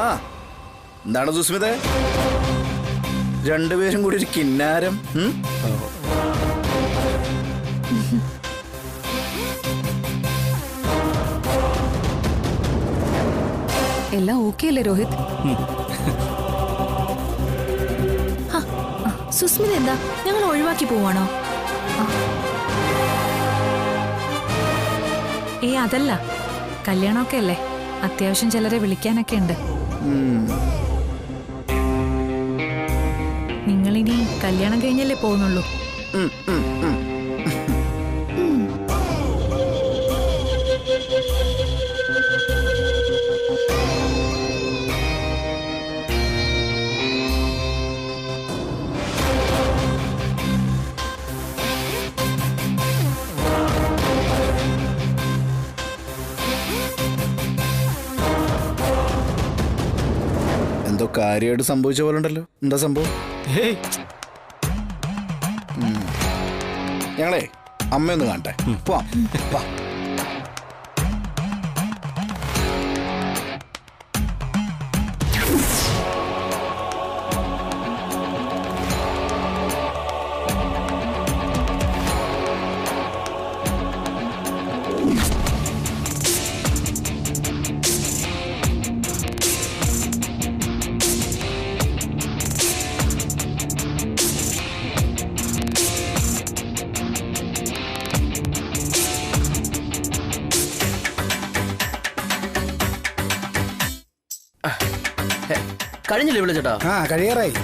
ആ എന്താണ് സുസ്മിത, രണ്ടുപേരും കൂടി ഒരു കിന്നാരം? എല്ലാം ഓക്കെ അല്ലേ രോഹിത്? സുസ്മിത എന്താ ഞങ്ങൾ ഒഴിവാക്കി പോവാണോ? അതല്ല, കല്യാണമൊക്കെ അല്ലേ, അത്യാവശ്യം ചിലരെ വിളിക്കാനൊക്കെ ഉണ്ട്. നിങ്ങളിനി കല്യാണം കഴിഞ്ഞല്ലേ പോകുന്നുള്ളൂ. എന്തോ കാര്യമായിട്ട് സംഭവിച്ച പോലെ ഉണ്ടല്ലോ. എന്താ സംഭവം? ഞങ്ങളെ അമ്മയൊന്ന് കാണട്ടെ. പോവാം. കഴിഞ്ഞില്ലേ വിളിച്ചേട്ടാ? കഴിയാറായി.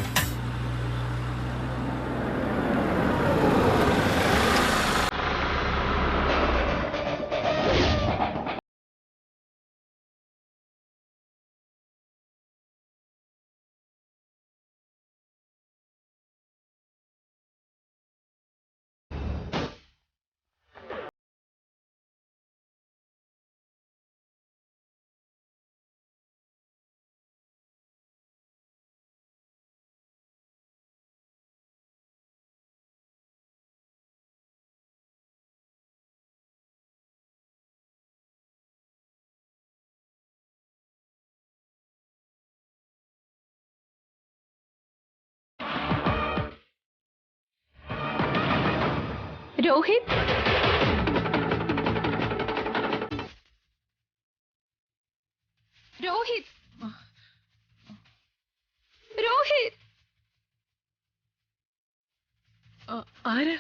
രോഹിത്, രോഹിത്, രോഹിത്, ആര്?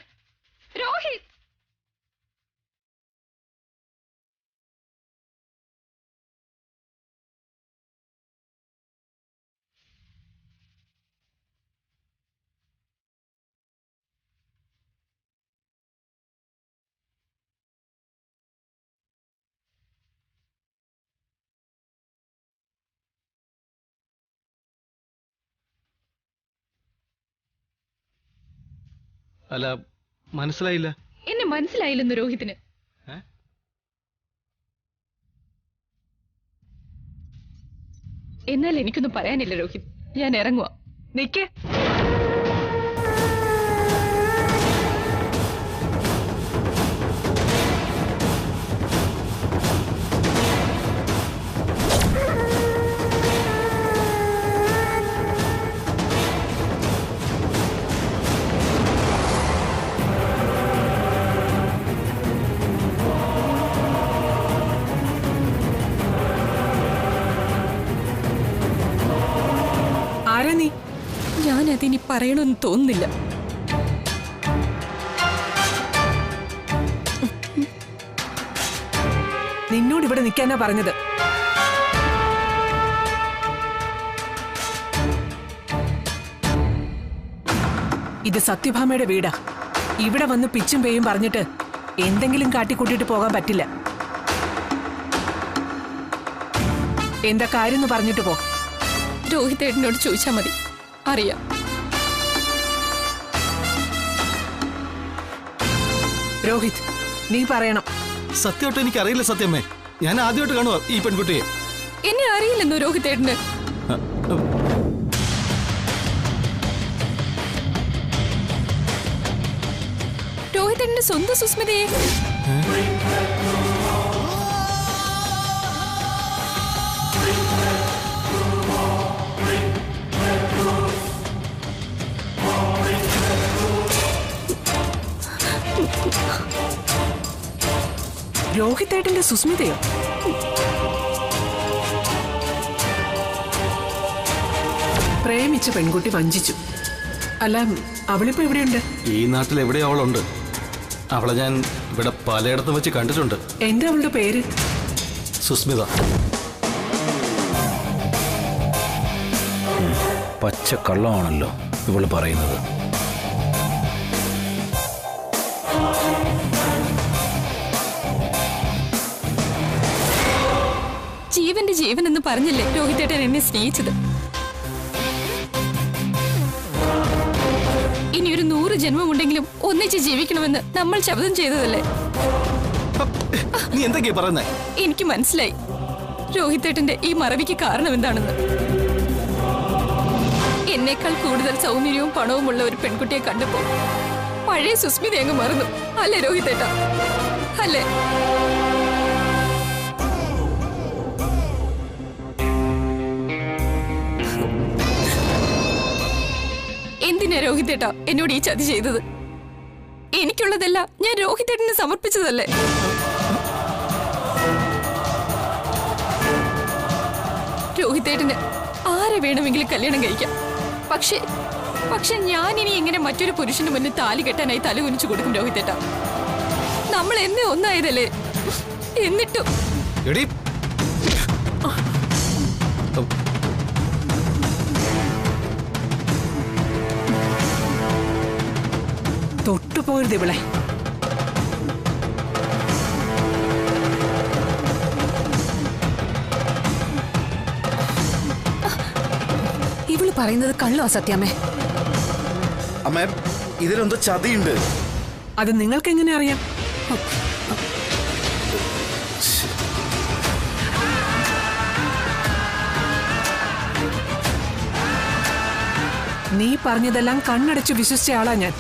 രോഹിത്. അല്ല, മനസ്സിലായില്ല. എന്നെ മനസ്സിലായില്ലെന്ന് രോഹിത്തിന്. എന്നാൽ എനിക്കൊന്നും പറയാനില്ല രോഹിത്, ഞാൻ ഇറങ്ങുക. നിക്ക്. ഞാനതിനി പറയണമെന്ന് തോന്നുന്നില്ല. നിന്നോട് ഇവിടെ നിൽക്കാനാ പറഞ്ഞത്. ഇത് സത്യഭാമയുടെ വീടാ. ഇവിടെ വന്ന് പിച്ചും പേയും പറഞ്ഞിട്ട് എന്തെങ്കിലും കാട്ടിക്കൂട്ടിട്ട് പോകാൻ പറ്റില്ല. എന്താ കാര്യം പറഞ്ഞിട്ട് പോ. രോഹിതേട്ടനോട് ചോദിച്ചാൽ മതി, അറിയാം. രോഹിത്, നീ പറയണം. സത്യമായിട്ട് എനിക്കറിയില്ല സത്യമ്മേ. ഞാൻ ആദ്യമായിട്ട് കാണുക ഈ പെൺകുട്ടിയെ. എന്നെ അറിയില്ലെന്നോ രോഹിതേട്ടന്? രോഹിതേട്ടന്റെ സ്വന്തം സുസ്മിതയെ. രോഹിത്തേട്ടന്റെ സുസ്മിതയോ? പ്രേമിച്ച പെൺകുട്ടി വഞ്ചിച്ചു. അല്ല, അവളിപ്പോ എവിടെയുണ്ട്? ഈ നാട്ടിൽ എവിടെ അവളുണ്ട്. അവളെ ഞാൻ ഇവിടെ പലയിടത്തും വെച്ച് കണ്ടിട്ടുണ്ട്. എന്താ അവളുടെ പേര്? സുസ്മിത. പച്ച കള്ളമാണല്ലോ ഇവള് പറയുന്നത്. ജീവന്റെ ജീവൻ എന്ന് പറഞ്ഞില്ലേ രോഹിതേട്ടൻ എന്നെ സ്നേഹിച്ചത്. ഇനി ഒരു 100 ജന്മമുണ്ടെങ്കിലും ഒന്നിച്ച് ജീവിക്കണമെന്ന് നമ്മൾ ശബ്ദം ചെയ്തതല്ലേ. നീ എന്തൊക്കെയാ പറയുന്നേ? എനിക്ക് മനസ്സിലായി രോഹിതേട്ടന്റെ ഈ മറവിക്ക് കാരണം എന്താണെന്ന്. എന്നേക്കാൾ കൂടുതൽ സൗന്ദര്യവും പണവുമുള്ള ഒരു പെൺകുട്ടിയെ കണ്ടപ്പോ പഴയ സുസ്മിത അങ്ങ് മറന്നു. അല്ലേ രോഹിതേട്ട? അല്ലേ? എന്തിനാ രോഹിതേട്ട എന്നോട് ഈ ചതി ചെയ്തത്? എനിക്കുള്ളതല്ല ഞാൻ രോഹിതേട്ടന് സമർപ്പിച്ചതല്ലേ. രോഹിതേട്ടന് ആരെ വേണമെങ്കിലും കല്യാണം കഴിക്കാം. പക്ഷെ ഞാൻ ഇനി എങ്ങനെ മറ്റൊരു പുരുഷന് മുന്നിൽ താലി കെട്ടാനായി തല കുനിച്ചു കൊടുക്കും രോഹിതേട്ട? നമ്മൾ എന്നേ ഒന്നായതല്ലേ. എന്നിട്ടും തൊട്ടുപോകരുത് ഇവളെ. ഇവള് പറയുന്നത് കള്ളോ സത്യാമ്മേ? അമ്മേ, ഇതിലെന്തോ ചതിയുണ്ട്. അത് നിങ്ങൾക്ക് എങ്ങനെ അറിയാം? നീ പറഞ്ഞതെല്ലാം കണ്ണടച്ച് വിശ്വസിച്ച ആളാ ഞാൻ.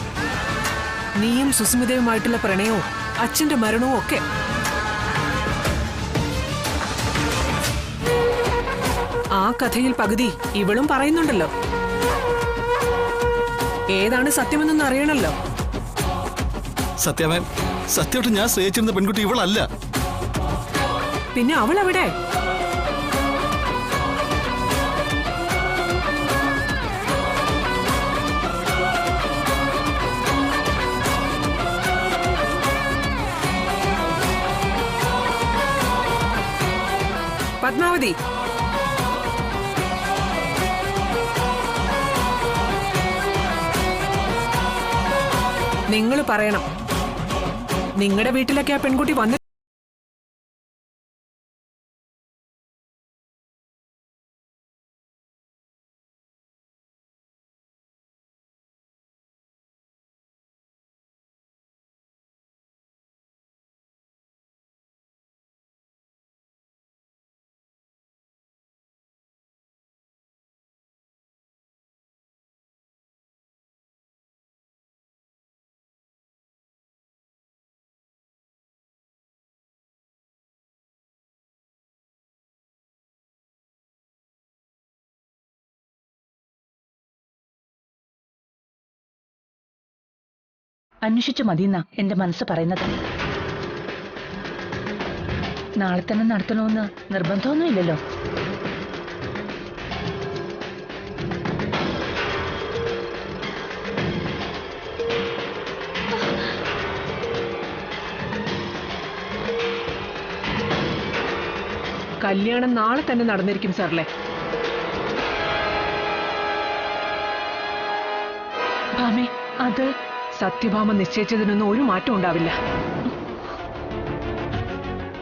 നീയും സുസ്മിതയുമായിട്ടുള്ള പ്രണയവും അച്ഛന്റെ മരണവും ഒക്കെ. ആ കഥയിൽ പകുതി ഇവളും പറയുന്നുണ്ടല്ലോ. ഏതാണ് സത്യമെന്നൊന്നും അറിയണല്ലോ. സത്യമേ, സത്യമായിട്ട് ഞാൻ സ്നേഹിച്ചിരുന്ന പെൺകുട്ടി ഇവളല്ല. പിന്നെ അവൾ എവിടെ? പത്മാവതി, നിങ്ങൾ പറയണം, നിങ്ങളുടെ വീട്ടിലൊക്കെ ആ പെൺകുട്ടി വന്നു. അന്വേഷിച്ചു മതിയെന്നാ എന്റെ മനസ്സ് പറയുന്നത്. നാളെ തന്നെ നടത്തണമെന്ന് നിർബന്ധമൊന്നുമില്ലല്ലോ. കല്യാണം നാളെ തന്നെ നടന്നിരിക്കും സാറല്ലേ. ഭാമേ, അത് സത്യഭാമ നിശ്ചയിച്ചതിനൊന്നും ഒരു മാറ്റം ഉണ്ടാവില്ല.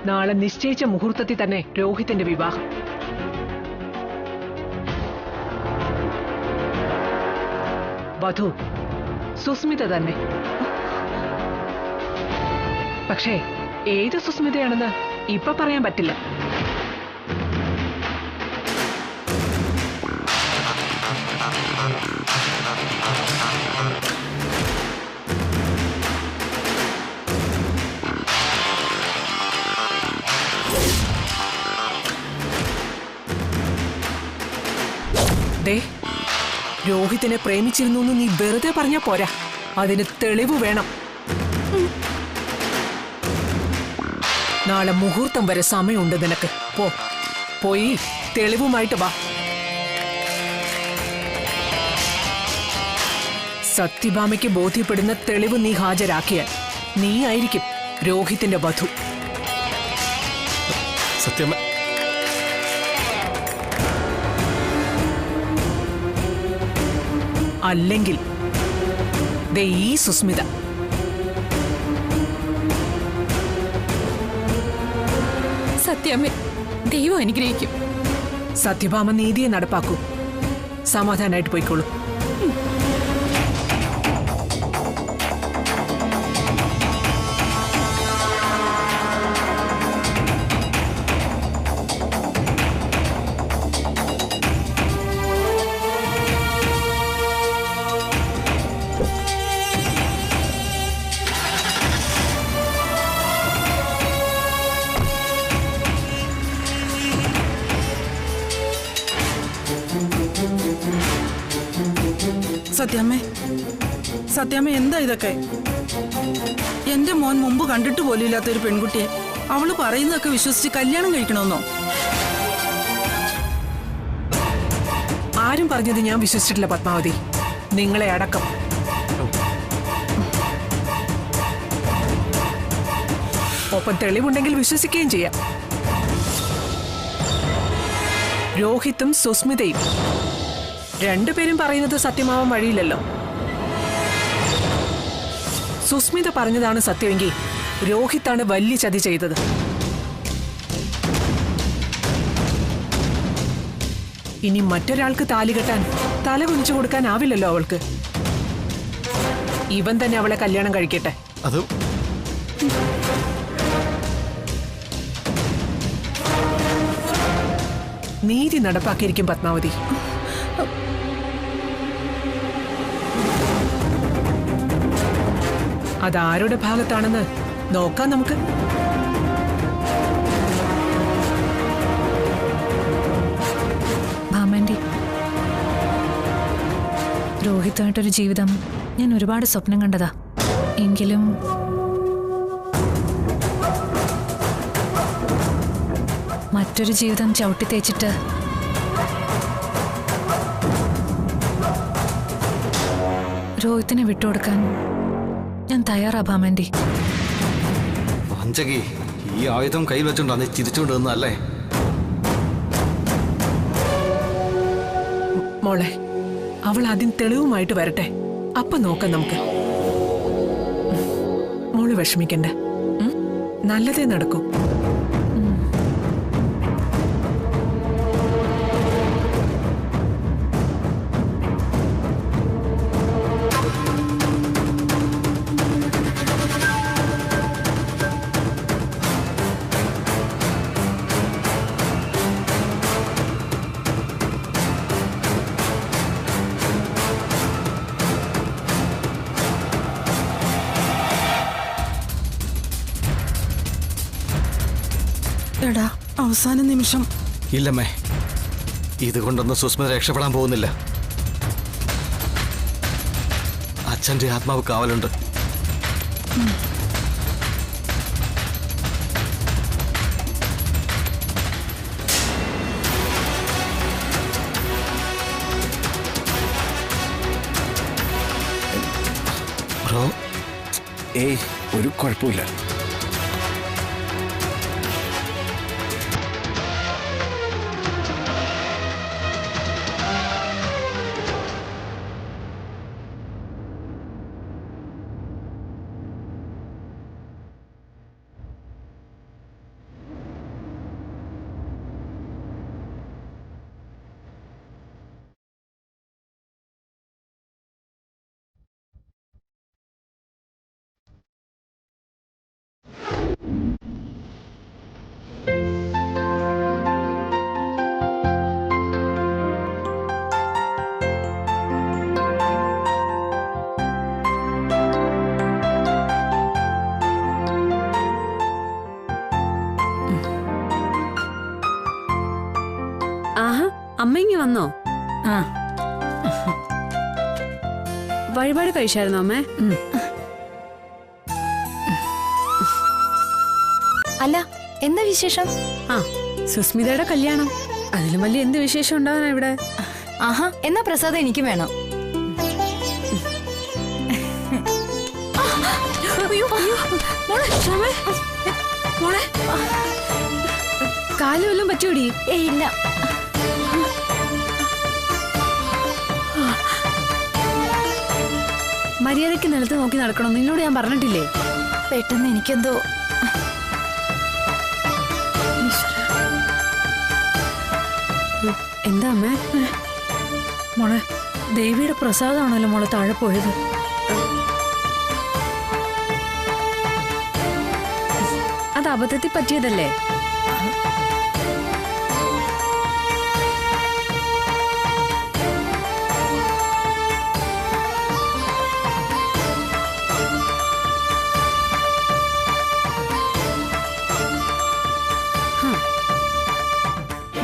നാളെ നിശ്ചയിച്ച മുഹൂർത്തത്തിൽ തന്നെ രോഹിതന്റെ വിവാഹം. വധു സുസ്മിത തന്നെ. പക്ഷേ ഏത് സുസ്മിതയാണെന്ന് ഇപ്പൊ പറയാൻ പറ്റില്ല. രോഹിത്തിനെ പ്രേമിച്ചിരുന്നു എന്ന് നീ വെറുതെ പറഞ്ഞാ പോരാ, അതിന് തെളിവ് വേണം. നാളെ മുഹൂർത്തം വരെ സമയമുണ്ട് നിനക്ക്. പോയി തെളിവുമായിട്ട് വാ. സത്യഭാമയ്ക്ക് ബോധ്യപ്പെടുന്ന തെളിവ് നീ ഹാജരാക്കിയാൽ നീ ആയിരിക്കും രോഹിത്തിന്റെ വധു. സത്യം അല്ലെങ്കിൽ ദേ ഈ സുസ്മിത സത്യാമ്മേ, ദൈവം അനുഗ്രഹിക്കും. സത്യഭാമ നീതിയെ നടപ്പാക്കൂ. സമാധാനായിട്ട് പോയിക്കോളൂ. സത്യാമ്മ എന്താ ഇതൊക്കെ? എന്റെ മോൻ മുമ്പ് കണ്ടിട്ട് പോലില്ലാത്ത ഒരു പെൺകുട്ടിയെ അവള് പറയുന്നതൊക്കെ വിശ്വസിച്ച് കല്യാണം കഴിക്കണമെന്നോ? ആരും പറഞ്ഞത് ഞാൻ വിശ്വസിച്ചിട്ടില്ല പത്മാവതി, നിങ്ങളെ അടക്കം. ഒപ്പം തെളിവുണ്ടെങ്കിൽ വിശ്വസിക്കുകയും ചെയ്യാം. രോഹിത്തും സുസ്മിതയും രണ്ടുപേരും പറയുന്നത് സത്യമാവാൻ വഴിയില്ലല്ലോ. സുസ്മിത പറഞ്ഞതാണ് സത്യമെങ്കിൽ രോഹിത്താണ് വലിയ ചതി ചെയ്തത്. ഇനി മറ്റൊരാൾക്ക് താലി കെട്ടാൻ തല കുനിച്ചു കൊടുക്കാനാവില്ലല്ലോ അവൾക്ക്. ഇവൻ തന്നെ അവളെ കല്യാണം കഴിക്കട്ടെ. അത് നീതി നടപ്പാക്കിയിരിക്കും പത്മാവതി. അതാരുടെ ഭാഗത്താണെന്ന് നോക്കാം നമുക്ക്. ഭാമന്റി, രോഹിതായിട്ടൊരു ജീവിതം ഞാൻ ഒരുപാട് സ്വപ്നം കണ്ടതാ. എങ്കിലും മറ്റൊരു ജീവിതം ചവിട്ടി തേച്ചിട്ട് രോഹിത്തിനെ വിട്ടുകൊടുക്കാൻ ഞാൻ തയ്യാറാ ഭാമന്റി. അഞ്ചകി, ഈ ആയുധം കയ്യിൽ വെച്ചോണ്ടാ നീ ചിരിച്ചുകൊണ്ട് നിന്നല്ലേ? മോളെ, അവൾ ആദ്യം തെളിവുമായിട്ട് വരട്ടെ, അപ്പൊ നോക്കാം നമുക്ക്. മോള് വിഷമിക്കണ്ട, നല്ലതേ നടക്കൂ. എടാ, അവസാന നിമിഷം. ഇല്ലമ്മേ, ഇതുകൊണ്ടൊന്നും സുസ്മിത രക്ഷപ്പെടാൻ പോകുന്നില്ല. അച്ഛന്റെ ആത്മാവ് കാവലുണ്ട്. ബ്രോ, ഏയ് ഒരു കുഴപ്പമില്ല. അമ്മ വന്നോ? വഴിപാട് കഴിച്ചായിരുന്നോ അമ്മേ? അല്ല, എന്താ വിശേഷം? ആ സുസ്മിതയുടെ കല്യാണം. അതിലും വലിയ എന്ത് വിശേഷം ഉണ്ടാവാനാ ഇവിടെ? ആഹാ, എന്നാ പ്രസാദം എനിക്ക് വേണം. മോളെ കാല് വല്ലതും പറ്റൂടി? ഇല്ല. മര്യാദയ്ക്ക് നിലത്ത് നോക്കി നടക്കണം, നിന്നോട് ഞാൻ പറഞ്ഞിട്ടില്ലേ? പെട്ടെന്ന് എനിക്കെന്തോ. എന്താ അമ്മേ? മോളെ, ദേവിയുടെ പ്രസാദമാണല്ലോ മോളെ താഴെ പോയത്. അത് അബദ്ധത്തിൽ പറ്റിയതല്ലേ?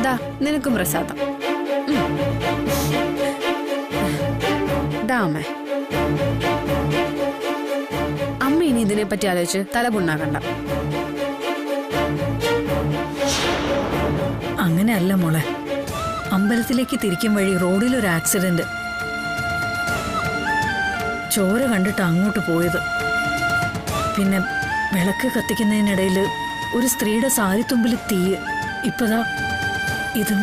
ദാ നിനക്കും പ്രസാദം. ദാ അമ്മേ. അമ്മ ഇനി ഇതിനെപ്പറ്റി ആലോചിച്ച് തല പുണ്ണാക്കണ്ട. അങ്ങനെയല്ല മോളെ, അമ്പലത്തിലേക്ക് തിരിക്കും വഴി റോഡിലൊരു ആക്സിഡന്റ്. ചോര കണ്ടിട്ട് അങ്ങോട്ട് പോയത്. പിന്നെ വിളക്ക് കത്തിക്കുന്നതിനിടയിൽ ഒരു സ്ത്രീയുടെ സാരിത്തുമ്പിൽ തീയ്. ഇപ്പതാ ഇതും.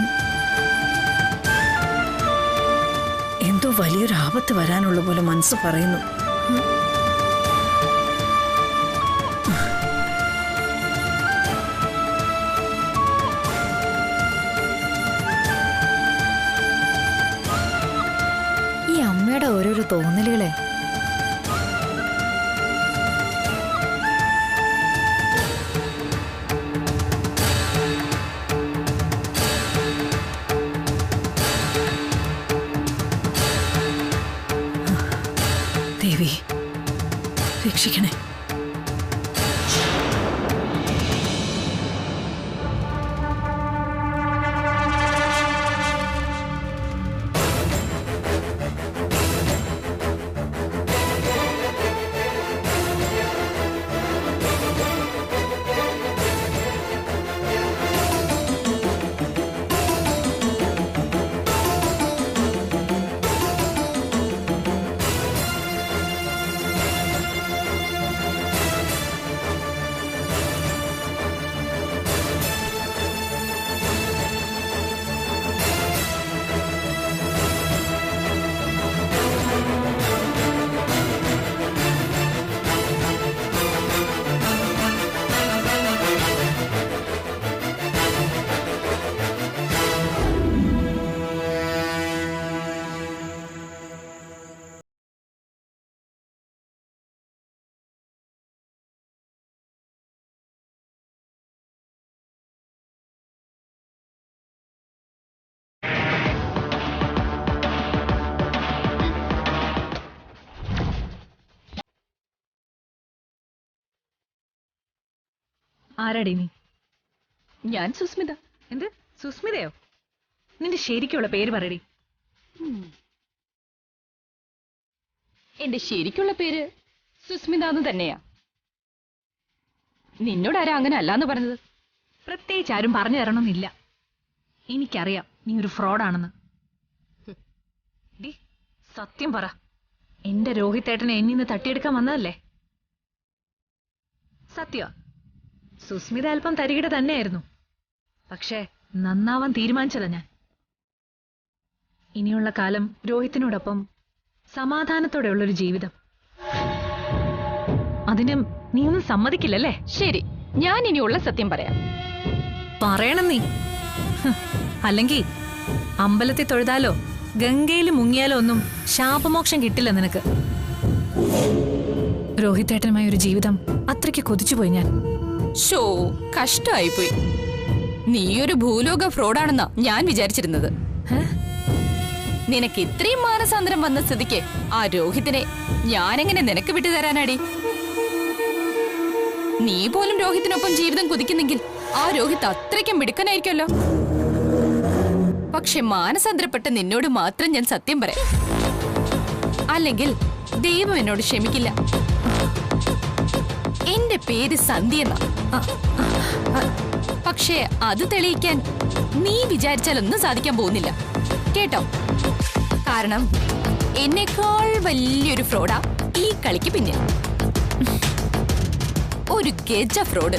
എന്തോ വലിയൊരു ആപത്ത് വരാനുള്ള പോലെ മനസ്സ് പറയുന്നു. ഈ അമ്മയുടെ ഓരോരോ തോന്നലുകളെ. ദേവി രക്ഷിക്കണേ. ആരാടി നീ? ഞാൻ സുസ്മിത. എന്ത് സുസ്മിതയോ? നിന്റെ ശരിക്കുള്ള പേര് പറയടി. എന്റെ ശരിക്കുള്ള പേര് സുസ്മിത എന്ന് തന്നെയാ. നിന്നോട് ആരാ അങ്ങനെ അല്ലാന്ന് പറഞ്ഞത്? പ്രത്യേകിച്ച് ആരും പറഞ്ഞു തരണമെന്നില്ല. എനിക്കറിയാം നീ ഒരു ഫ്രോഡാണെന്ന്. ഡി സത്യം പറ, എന്റെ രോഹിത്തേട്ടനെ എന്നിന്ന് തട്ടിയെടുക്കാൻ വന്നതല്ലേ? സത്യ സുസ്മിത അല്പം തരികിട തന്നെയായിരുന്നു. പക്ഷേ നന്നാവാൻ തീരുമാനിച്ചതാ ഞാൻ. ഇനിയുള്ള കാലം രോഹിത്തിനോടൊപ്പം സമാധാനത്തോടെയുള്ളൊരു ജീവിതം. അതിന് നീ ഒന്നും സമ്മതിക്കില്ലല്ലേ? ശരി, ഞാൻ ഇനിയുള്ള സത്യം പറയാം. പറയണം നീ. അല്ലെങ്കിൽ അമ്പലത്തിൽ തൊഴുതാലോ ഗംഗയിൽ മുങ്ങിയാലോ ഒന്നും ശാപമോക്ഷം കിട്ടില്ല നിനക്ക്. രോഹിത്തേട്ടനുമായ ഒരു ജീവിതം അത്രയ്ക്ക് കൊതിച്ചുപോയി ഞാൻ. ഷോ, കഷ്ടായിപ്പോയി. നീയൊരു ഭൂലോക ഫ്രോഡാണെന്നാ ഞാൻ വിചാരിച്ചിരുന്നത്. നിനക്ക് ഇത്രയും മാനസാന്തരം വന്ന സ്ഥിതിക്ക് ആ രോഹിത്തിനെ ഞാനെങ്ങനെ നിനക്ക് വിട്ടുതരാനാടി? നീ പോലും രോഹിത്തിനൊപ്പം ജീവിതം കുതിക്കുന്നെങ്കിൽ ആ രോഹിത്ത് അത്രയ്ക്കും മിടുക്കനായിരിക്കുമല്ലോ. പക്ഷെ മാനസാന്തരപ്പെട്ട നിന്നോട് മാത്രം ഞാൻ സത്യം പറയാം. അല്ലെങ്കിൽ ദൈവം എന്നോട് ക്ഷമിക്കില്ല. എന്റെ പേര് സന്ധ്യ എന്നാ. പക്ഷേ അത് തെളിയിക്കാൻ നീ വിചാരിച്ചാലൊന്നും സാധിക്കാൻ പോകുന്നില്ല കേട്ടോ. കാരണം എന്നേക്കാൾ വലിയൊരു ഫ്രോഡാ ഈ കളിക്ക് പിന്നിൽ. ഒരു ഗജ ഫ്രോഡ്.